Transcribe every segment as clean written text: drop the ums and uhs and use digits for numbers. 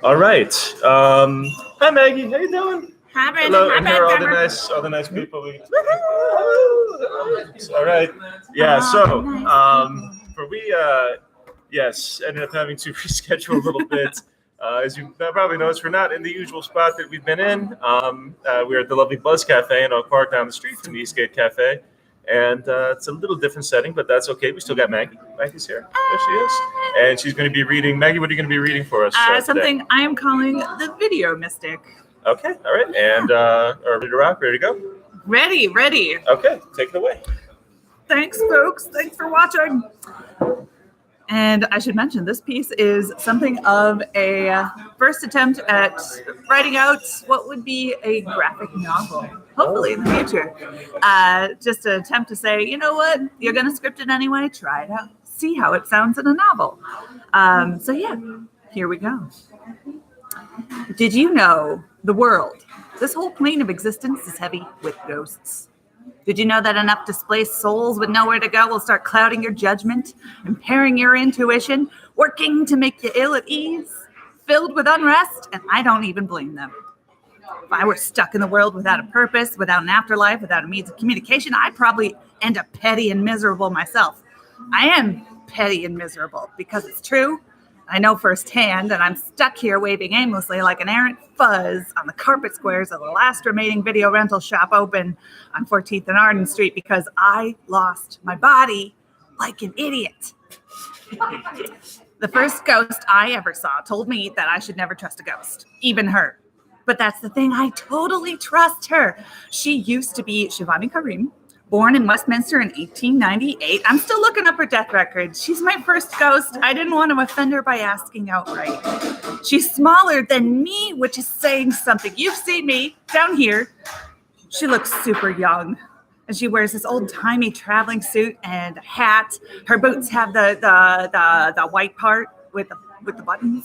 All right. Hi, Maggie. How you doing? Hi, Brandon. Hello, Hi, and here are Wagner. all the nice people. All right. Yeah. So, yes, ended up having to reschedule a little bit. As you probably noticed, we're not in the usual spot that we've been in. We're at the lovely Buzz Cafe in Oak Park down the street from the Eastgate Cafe. And it's a little different setting, but that's okay. We still got Maggie. Maggie's here. There she is. And she's going to be reading. Maggie, what are you going to be reading for us Something today? I am calling the Video Mystic. Okay. All right. And are we ready to rock? Ready to go? Ready. Okay. Take it away. Thanks, folks. Thanks for watching. And I should mention, this piece is something of a first attempt at writing out what would be a graphic novel, hopefully in the future. Just an attempt to say, you know what, you're going to script it anyway, try it out, see how it sounds in a novel. So yeah, here we go. Did you know the world, this whole plane of existence, is heavy with ghosts? Did you know that enough displaced souls with nowhere to go will start clouding your judgment, impairing your intuition, working to make you ill at ease, filled with unrest? And I don't even blame them. If I were stuck in the world without a purpose, without an afterlife, without a means of communication, I'd probably end up petty and miserable myself. I am petty and miserable because it's true. I know firsthand, and I'm stuck here waving aimlessly like an errant fuzz on the carpet squares of the last remaining video rental shop open on 14th and Arden Street because I lost my body like an idiot. The first ghost I ever saw told me that I should never trust a ghost, even her. But that's the thing, I totally trust her. She used to be Shivani Karim, born in Westminster in 1898. I'm still looking up her death record. She's my first ghost. I didn't want to offend her by asking outright. She's smaller than me, which is saying something. You've seen me down here. She looks super young. And she wears this old-timey traveling suit and a hat. Her boots have the white part with the buttons.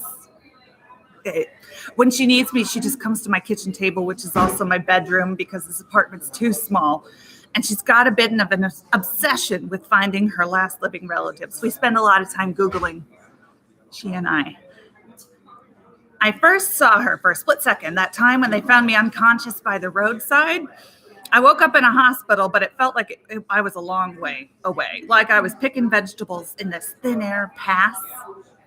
When she needs me, she just comes to my kitchen table, which is also my bedroom because this apartment's too small. And she's got a bit of an obsession with finding her last living relatives. We spend a lot of time Googling, she and I. I first saw her for a split second, that time when they found me unconscious by the roadside. I woke up in a hospital, but it felt like I was a long way away, like I was picking vegetables in this thin air pass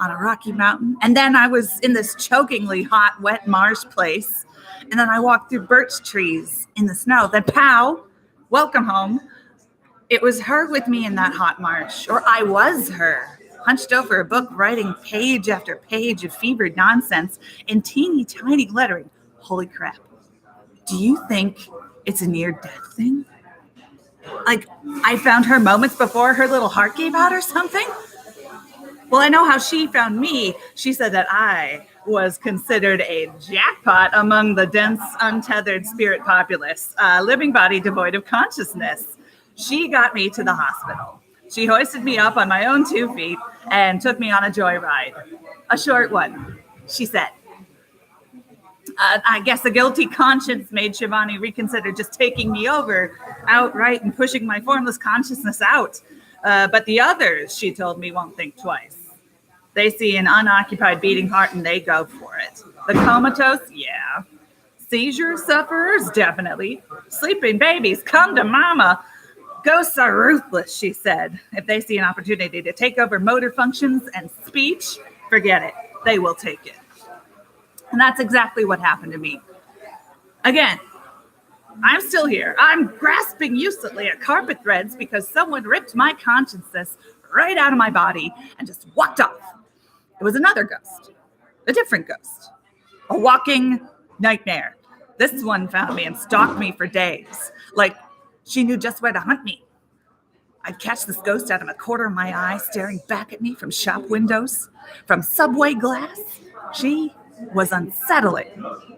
on a rocky mountain. And then I was in this chokingly hot, wet marsh place. And then I walked through birch trees in the snow. Then pow! Welcome home. It was her with me in that hot marsh, or I was her, hunched over a book, writing page after page of fevered nonsense in teeny tiny lettering. Holy crap. Do you think it's a near-death thing? Like, I found her moments before her little heart gave out or something? Well, I know how she found me. She said that I was considered a jackpot among the dense, untethered spirit populace, a living body devoid of consciousness. She got me to the hospital. She hoisted me up on my own 2 feet and took me on a joyride. A short one, she said. I guess a guilty conscience made Shivani reconsider just taking me over outright and pushing my formless consciousness out. But the others, she told me, won't think twice. They see an unoccupied beating heart and they go for it. The comatose, yeah. Seizure sufferers, definitely. Sleeping babies, come to mama. Ghosts are ruthless, she said. If they see an opportunity to take over motor functions and speech, forget it. They will take it. And that's exactly what happened to me. Again, I'm still here. I'm grasping uselessly at carpet threads because someone ripped my consciousness right out of my body and just walked off. It was another ghost, a different ghost, a walking nightmare. This one found me and stalked me for days, like she knew just where to hunt me. I'd catch this ghost out of a corner of my eye, staring back at me from shop windows, from subway glass. She was unsettling.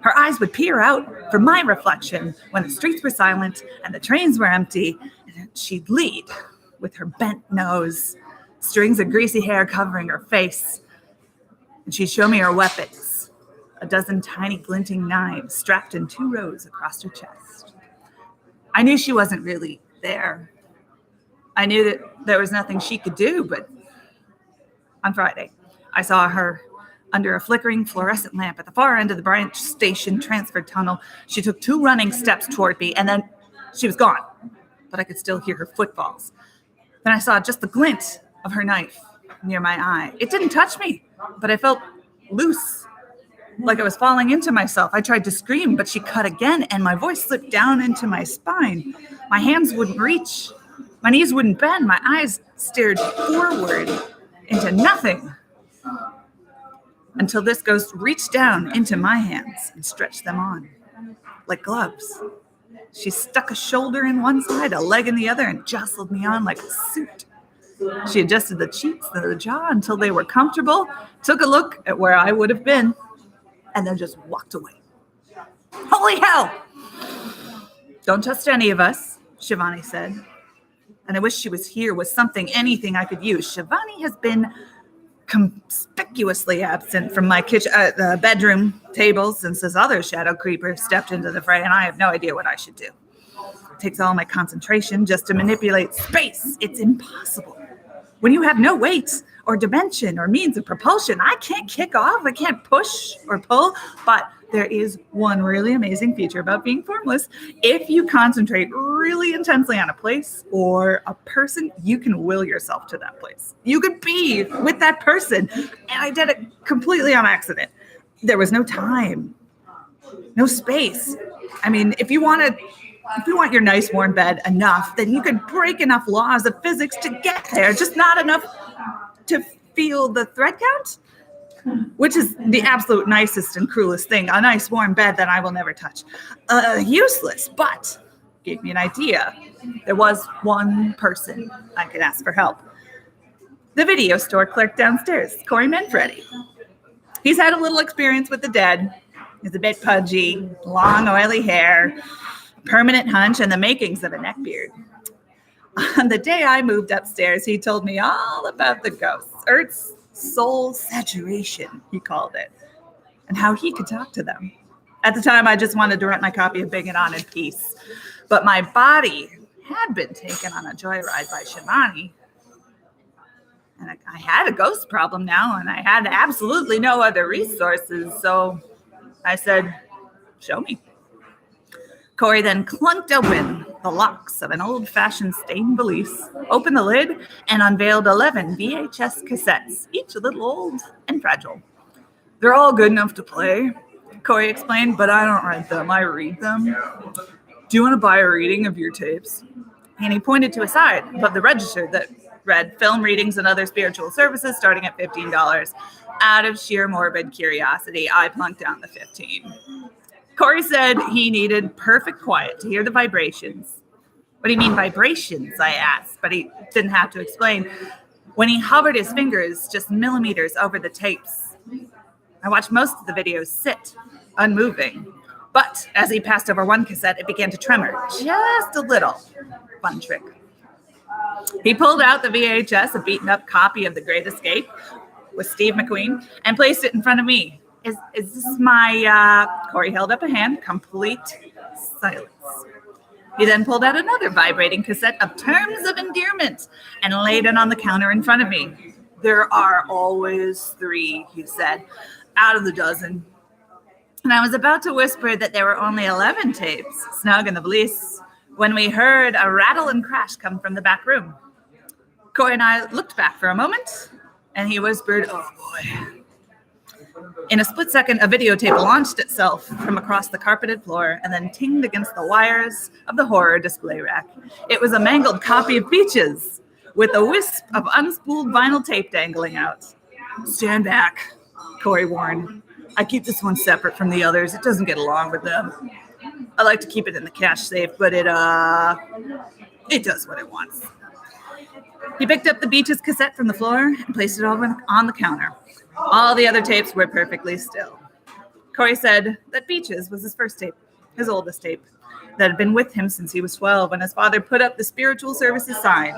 Her eyes would peer out from my reflection when the streets were silent and the trains were empty, and she'd lead with her bent nose, strings of greasy hair covering her face. And she'd show me her weapons, a dozen tiny glinting knives strapped in 2 rows across her chest. I knew she wasn't really there. I knew that there was nothing she could do, but on Friday, I saw her Under a flickering fluorescent lamp at the far end of the branch station transfer tunnel, she took 2 running steps toward me, and then she was gone. But I could still hear her footfalls. Then I saw just the glint of her knife near my eye. It didn't touch me, but I felt loose, like I was falling into myself. I tried to scream, but she cut again, and my voice slipped down into my spine. My hands wouldn't reach. My knees wouldn't bend. My eyes stared forward into nothing, until this ghost reached down into my hands and stretched them on, like gloves. She stuck a shoulder in one side, a leg in the other, and jostled me on like a suit. She adjusted the cheeks and the jaw until they were comfortable, took a look at where I would have been, and then just walked away. Holy hell! Don't trust any of us, Shivani said. And I wish she was here with anything I could use. Shivani has been conspicuously absent from my kitchen, the bedroom table since this other shadow creeper stepped into the fray, and I have no idea what I should do. It takes all my concentration just to manipulate space. It's impossible. When you have no weight or dimension or means of propulsion, I can't kick off, I can't push or pull, but there is one really amazing feature about being formless. If you concentrate really intensely on a place or a person, you can will yourself to that place. You could be with that person. And I did it completely on accident. There was no time, no space. I mean, if you want your nice warm bed enough, then you can break enough laws of physics to get there, just not enough to feel the thread count. Which is the absolute nicest and cruelest thing. A nice warm bed that I will never touch. Useless, but gave me an idea. There was one person I could ask for help. The video store clerk downstairs, Corey Manfredi. He's had a little experience with the dead. He's a bit pudgy, long, oily hair, permanent hunch, and the makings of a neckbeard. On the day I moved upstairs, he told me all about the ghosts. Earth's soul saturation, he called it, and how he could talk to them. At the time, I just wanted to rent my copy of Bring It On in peace, but my body had been taken on a joyride by Shivani, and I had a ghost problem now, and I had absolutely no other resources, so I said, show me. Corey then clunked open the locks of an old-fashioned stained valise, opened the lid, and unveiled 11 VHS cassettes, each a little old and fragile. They're all good enough to play, Corey explained, but I don't rent them, I read them. Do you want to buy a reading of your tapes? And he pointed to a side above the register that read film readings and other spiritual services starting at $15. Out of sheer morbid curiosity, I plunked down the $15. Corey said he needed perfect quiet to hear the vibrations. What do you mean vibrations? I asked, but he didn't have to explain. When he hovered his fingers just millimeters over the tapes, I watched most of the videos sit, unmoving. But as he passed over one cassette, it began to tremor, just a little. Fun trick. He pulled out the VHS, a beaten-up copy of The Great Escape with Steve McQueen, and placed it in front of me. Is this my, Corey held up a hand, complete silence. He then pulled out another vibrating cassette of Terms of Endearment and laid it on the counter in front of me. There are always 3, he said, out of the dozen. And I was about to whisper that there were only 11 tapes, snug in the valise, when we heard a rattle and crash come from the back room. Corey and I looked back for a moment, and he whispered, oh boy. In a split second, a videotape launched itself from across the carpeted floor and then tinged against the wires of the horror display rack. It was a mangled copy of Peaches with a wisp of unspooled vinyl tape dangling out. Stand back, Corey warned. I keep this one separate from the others. It doesn't get along with them. I like to keep it in the cash safe, but it does what it wants. He picked up the Beaches cassette from the floor and placed it over on the counter. All the other tapes were perfectly still. Corey said that Beaches was his first tape, his oldest tape, that had been with him since he was 12 when his father put up the spiritual services sign.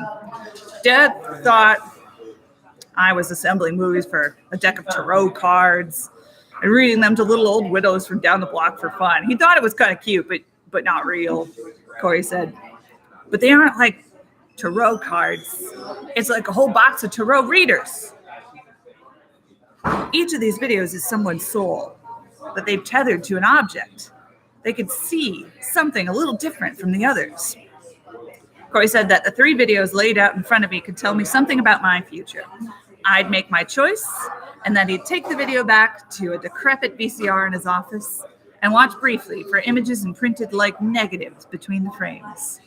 Dad thought I was assembling movies for a deck of tarot cards and reading them to little old widows from down the block for fun. He thought it was kind of cute, but not real, Corey said. But they aren't like tarot cards. It's like a whole box of tarot readers. Each of these videos is someone's soul that they've tethered to an object. They could see something a little different from the others. Corey said that the 3 videos laid out in front of me could tell me something about my future. I'd make my choice, and then he'd take the video back to a decrepit VCR in his office and watch briefly for images imprinted like negatives between the frames.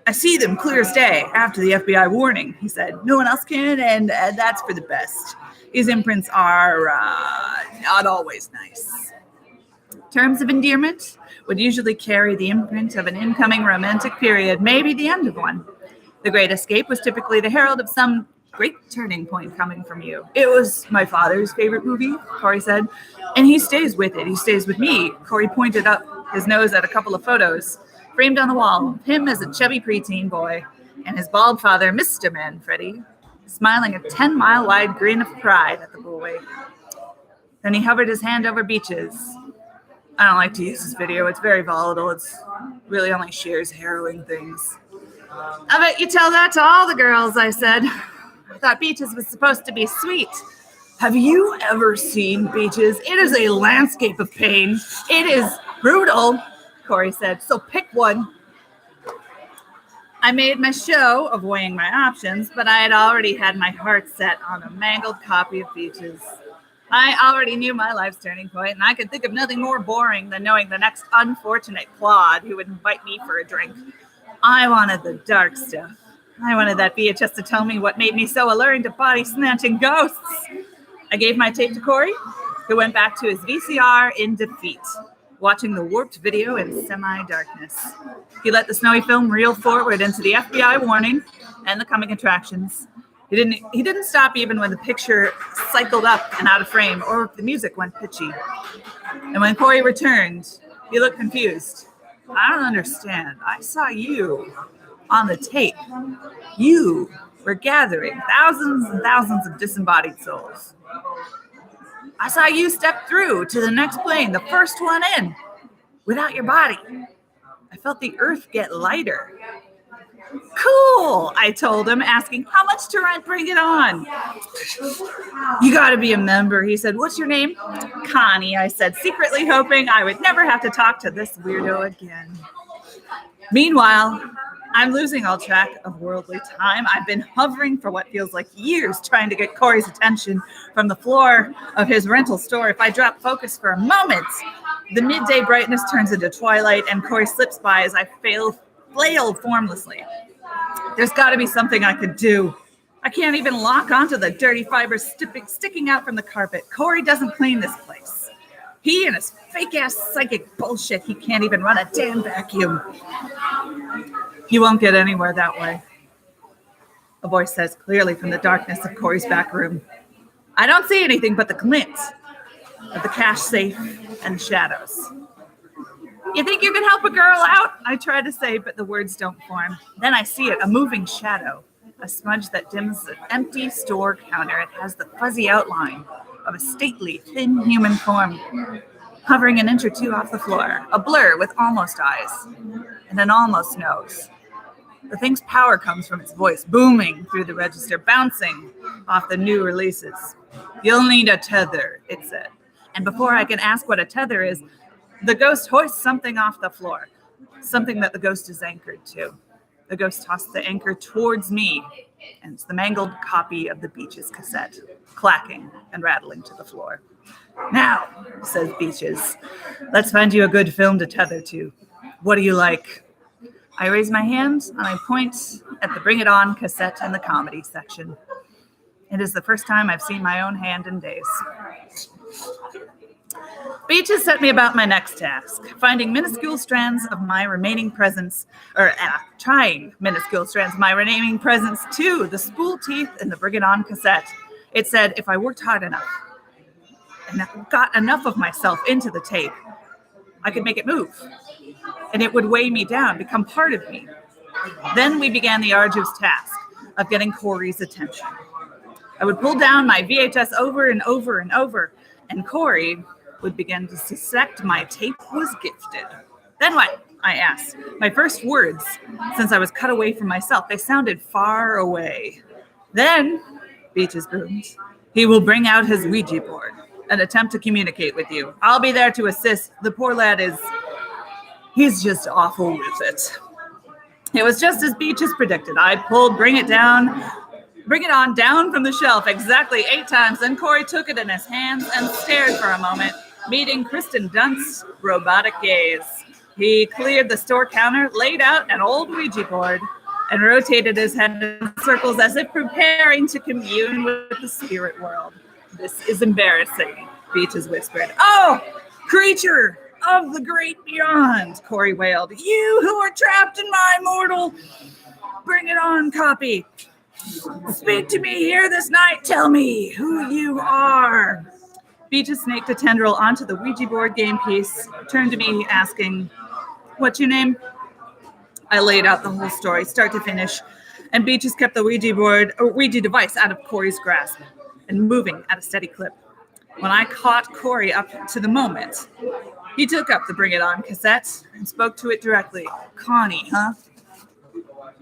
I see them clear as day after the FBI warning, he said. No one else can, and that's for the best. His imprints are not always nice. Terms of endearment would usually carry the imprint of an incoming romantic period, maybe the end of one. The Great Escape was typically the herald of some great turning point coming from you. It was my father's favorite movie, Corey said, and he stays with it. He stays with me. Corey pointed up his nose at a couple of photos framed on the wall, him as a chubby preteen boy, and his bald father, Mr. Manfredi, smiling a 10-mile-wide grin of pride at the boy. Then he hovered his hand over Beaches. I don't like to use this video. It's very volatile. It's really only shares harrowing things. I bet you tell that to all the girls, I said. I thought Beaches was supposed to be sweet. Have you ever seen Beaches? It is a landscape of pain. It is brutal, Corey said. So pick one. I made my show of weighing my options, but I had already had my heart set on a mangled copy of Beaches. I already knew my life's turning point, and I could think of nothing more boring than knowing the next unfortunate clod who would invite me for a drink. I wanted the dark stuff. I wanted that VHS to tell me what made me so alluring to body-snatching ghosts. I gave my tape to Corey, who went back to his VCR in defeat, watching the warped video in semi-darkness. He let the snowy film reel forward into the FBI warning and the coming attractions. He didn't stop even when the picture cycled up and out of frame or if the music went pitchy. And when Corey returned, he looked confused. I don't understand. I saw you on the tape. You were gathering thousands and thousands of disembodied souls. I saw you step through to the next plane, the first one in, without your body. I felt the earth get lighter. Cool, I told him, asking how much to rent, bring it on. You got to be a member, he said. What's your name? Connie, I said, secretly hoping I would never have to talk to this weirdo again. Meanwhile, I'm losing all track of worldly time. I've been hovering for what feels like years trying to get Corey's attention from the floor of his rental store. If I drop focus for a moment, the midday brightness turns into twilight and Corey slips by as I flail formlessly. There's got to be something I could do. I can't even lock onto the dirty fibers sticking out from the carpet. Corey doesn't clean this place. He and his fake-ass psychic bullshit, he can't even run a damn vacuum. You won't get anywhere that way, a voice says clearly from the darkness of Corey's back room. I don't see anything but the glint of the cash safe and the shadows. You think you can help a girl out? I try to say, but the words don't form. Then I see it, a moving shadow, a smudge that dims an empty store counter. It has the fuzzy outline of a stately, thin human form, hovering an inch or two off the floor, a blur with almost eyes and an almost nose. The thing's power comes from its voice, booming through the register, bouncing off the new releases. You'll need a tether, it said. And before I can ask what a tether is, the ghost hoists something off the floor, something that the ghost is anchored to. The ghost tossed the anchor towards me, and it's the mangled copy of the Beaches cassette, clacking and rattling to the floor. Now, says Beaches, let's find you a good film to tether to. What do you like? I raise my hand and I point at the Bring It On cassette in the comedy section. It is the first time I've seen my own hand in days. Beaches set me about my next task, finding minuscule strands of my remaining presence, trying minuscule strands of my remaining presence to the spool teeth in the Bring It On cassette. It said if I worked hard enough and got enough of myself into the tape, I could make it move. And it would weigh me down, become part of me. Then we began the arduous task of getting Corey's attention. I would pull down my VHS over and over and over, and Corey would begin to suspect my tape was gifted. Then what? I asked. My first words, since I was cut away from myself, they sounded far away. Then, Beaches boomed, He will bring out his Ouija board and attempt to communicate with you. I'll be there to assist. The poor lad he's just awful with it. It was just as Beaches predicted. I pulled Bring It On down from the shelf exactly 8 times. Then Corey took it in his hands and stared for a moment, meeting Kristen Dunst's robotic gaze. He cleared the store counter, laid out an old Ouija board, and rotated his head in circles as if preparing to commune with the spirit world. This is embarrassing, Beaches whispered. Oh, creature of the great beyond, Corey wailed. You who are trapped in my mortal Bring It On copy. Speak to me here this night. Tell me who you are. Beaches snaked a tendril onto the Ouija board game piece, turned to me asking, what's your name? I laid out the whole story, start to finish, and Beaches kept the Ouija device out of Corey's grasp and moving at a steady clip. When I caught Corey up to the moment, he took up the Bring It On cassette and spoke to it directly. Connie, huh?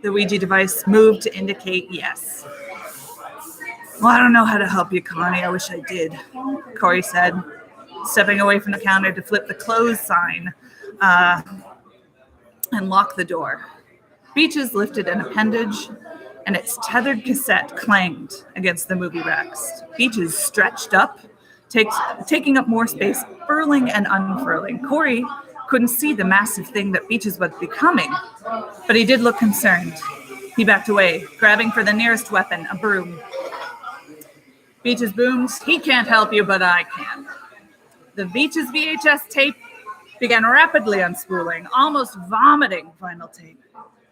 The Ouija device moved to indicate yes. Well, I don't know how to help you, Connie. I wish I did, Corey said, stepping away from the counter to flip the close sign and lock the door. Beaches lifted an appendage, and its tethered cassette clanged against the movie racks. Beaches stretched up, taking up more space, furling and unfurling. Corey couldn't see the massive thing that Beaches was becoming, but he did look concerned. He backed away, grabbing for the nearest weapon, a broom. Beaches boomed, he can't help you, but I can. The Beaches VHS tape began rapidly unspooling, almost vomiting vinyl tape.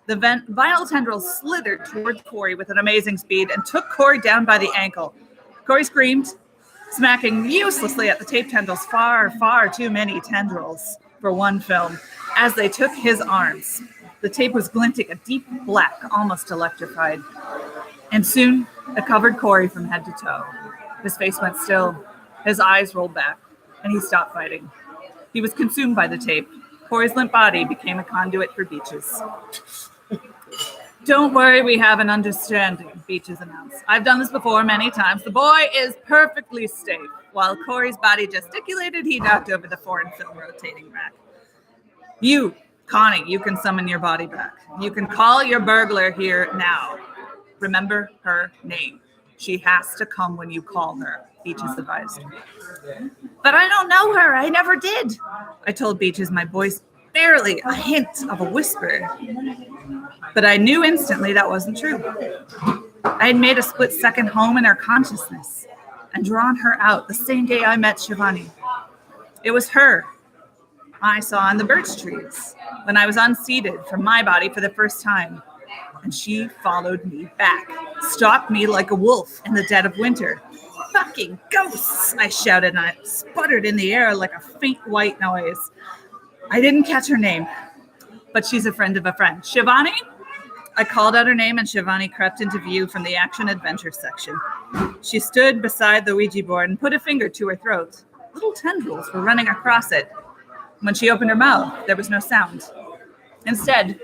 The vinyl tendril slithered toward Corey with an amazing speed and took Corey down by the ankle. Corey screamed, smacking uselessly at the tape tendrils, far, far too many tendrils for one film, as they took his arms. The tape was glinting a deep black, almost electrified. And soon, it covered Corey from head to toe. His face went still, his eyes rolled back, and he stopped fighting. He was consumed by the tape. Corey's limp body became a conduit for Beaches. Don't worry, we have an understanding, Beaches announced. I've done this before many times. The boy is perfectly safe. While Corey's body gesticulated, he knocked over the foreign film rotating rack. You, Connie, you can summon your body back. You can call your burglar here now. Remember her name. She has to come when you call her, Beaches advised. But I don't know her. I never did, I told Beaches, my voice barely a hint of a whisper. But I knew instantly that wasn't true. I had made a split-second home in her consciousness and drawn her out the same day I met Shivani. It was her I saw in the birch trees when I was unseated from my body for the first time. And she followed me back, stalked me like a wolf in the dead of winter. Fucking ghosts, I shouted, and it sputtered in the air like a faint white noise. I didn't catch her name, but she's a friend of a friend. Shivani? I called out her name, and Shivani crept into view from the action-adventure section. She stood beside the Ouija board and put a finger to her throat. Little tendrils were running across it. When she opened her mouth, there was no sound. Instead,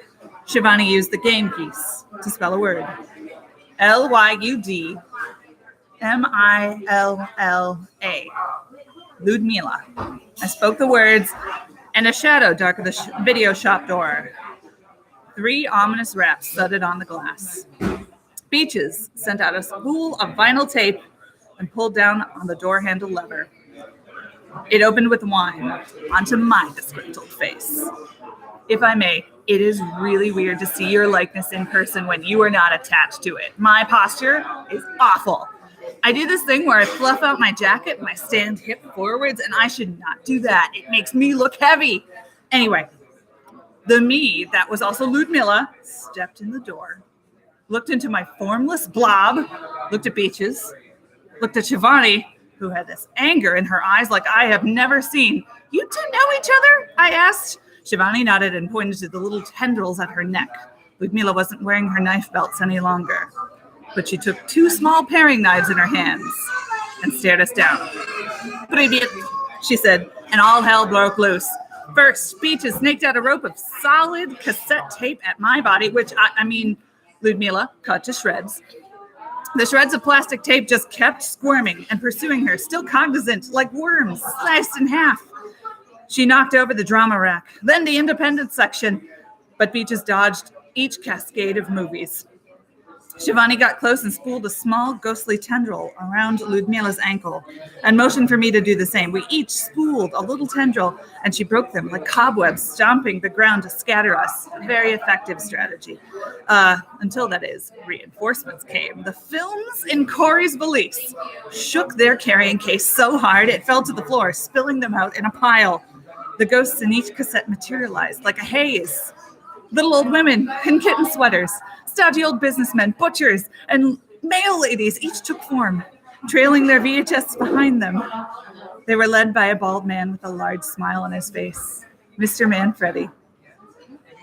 Shivani used the game piece to spell a word. Lyudmilla. Ludmilla. I spoke the words, and a shadow darkened the video shop door. 3 ominous raps thudded on the glass. Beaches sent out a spool of vinyl tape and pulled down on the door handle lever. It opened with whine onto my disgruntled face. If I may, it is really weird to see your likeness in person when you are not attached to it. My posture is awful. I do this thing where I fluff out my jacket and I stand hip forwards, and I should not do that. It makes me look heavy. Anyway, the me that was also Ludmilla stepped in the door, looked into my formless blob, looked at Beaches, looked at Shivani, who had this anger in her eyes like I have never seen. You two know each other? I asked. Shivani nodded and pointed to the little tendrils at her neck. Ludmilla wasn't wearing her knife belts any longer, but she took 2 small paring knives in her hands and stared us down. Привет, she said, and all hell broke loose. First, Beaches snaked out a rope of solid cassette tape at my body, which, Ludmilla cut to shreds. The shreds of plastic tape just kept squirming and pursuing her, still cognizant, like worms, sliced in half. She knocked over the drama rack, then the independent section, but Beaches dodged each cascade of movies. Shivani got close and spooled a small, ghostly tendril around Ludmila's ankle and motioned for me to do the same. We each spooled a little tendril, and she broke them like cobwebs, stomping the ground to scatter us. A very effective strategy. Until, that is, reinforcements came. The films in Corey's valise shook their carrying case so hard it fell to the floor, spilling them out in a pile. The ghosts in each cassette materialized like a haze. Little old women in kitten sweaters, stodgy old businessmen, butchers, and mail ladies each took form, trailing their VHS behind them. They were led by a bald man with a large smile on his face, Mr. Manfredi.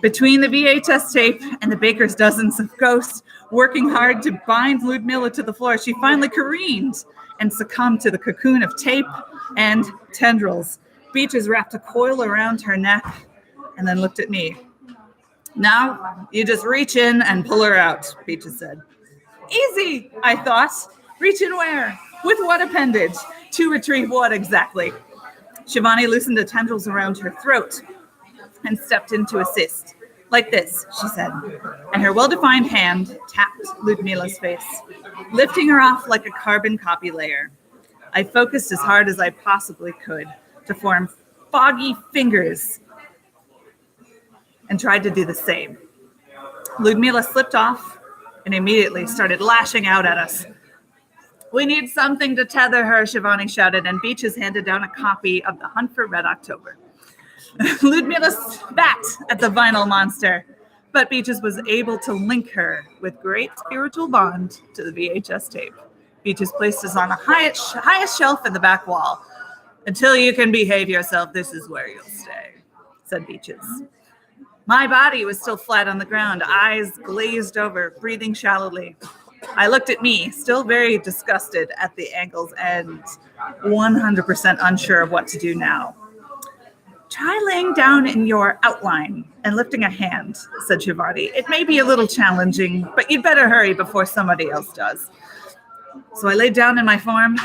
Between the VHS tape and the baker's dozens of ghosts working hard to bind Ludmila to the floor, she finally careened and succumbed to the cocoon of tape and tendrils. Beaches wrapped a coil around her neck and then looked at me. Now, you just reach in and pull her out, Beaches said. Easy, I thought. Reach in where? With what appendage? To retrieve what exactly? Shivani loosened the tendrils around her throat and stepped in to assist. Like this, she said, and her well-defined hand tapped Ludmila's face, lifting her off like a carbon copy layer. I focused as hard as I possibly could to form foggy fingers and tried to do the same. Ludmila slipped off and immediately started lashing out at us. We need something to tether her, Shivani shouted, and Beaches handed down a copy of The Hunt for Red October. Ludmila spat at the vinyl monster, but Beaches was able to link her with great spiritual bond to the VHS tape. Beaches placed us on the highest shelf in the back wall. Until you can behave yourself, this is where you'll stay, said Beaches. My body was still flat on the ground, eyes glazed over, breathing shallowly. I looked at me, still very disgusted at the ankles and 100% unsure of what to do now. Try laying down in your outline and lifting a hand, said Shivani. It may be a little challenging, but you'd better hurry before somebody else does. So I laid down in my form,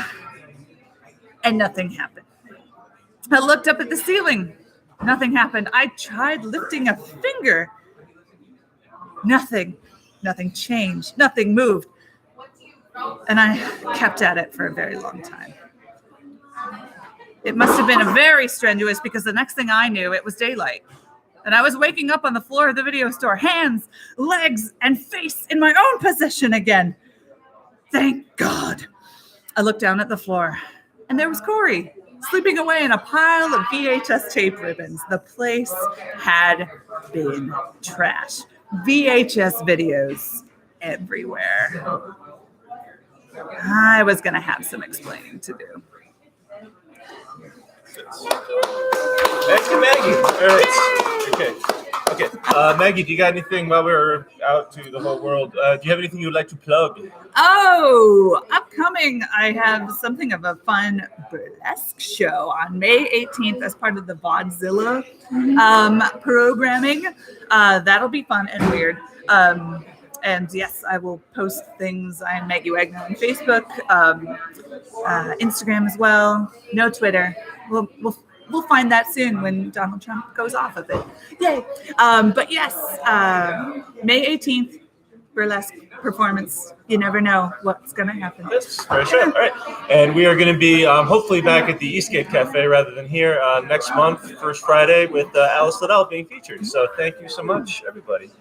and nothing happened. I looked up at the ceiling. Nothing happened. I tried lifting a finger. Nothing changed. Nothing moved. And I kept at it for a very long time. It must have been very strenuous because the next thing I knew, it was daylight. And I was waking up on the floor of the video store, hands, legs, and face in my own possession again. Thank God. I looked down at the floor, and there was Corey, sleeping away in a pile of VHS tape ribbons. The place had been trash. VHS videos everywhere. I was going to have some explaining to do. Thank you, Maggie. All right. Okay. Maggie, do you got anything while we're out to the whole world? Do you have anything you would like to plug? Oh, upcoming, I have something of a fun burlesque show on May 18th as part of the Vodzilla programming. That'll be fun and weird. And yes, I will post things. I'm Maggie Wagner on Facebook, Instagram as well. No Twitter. We'll find that soon when Donald Trump goes off of it. Yay! But yes, May 18th, burlesque performance. You never know what's going to happen. Yes, very sure. All right. And we are going to be hopefully back at the Eastgate Cafe rather than here next month, first Friday, with Alice Liddell being featured. So thank you so much, everybody.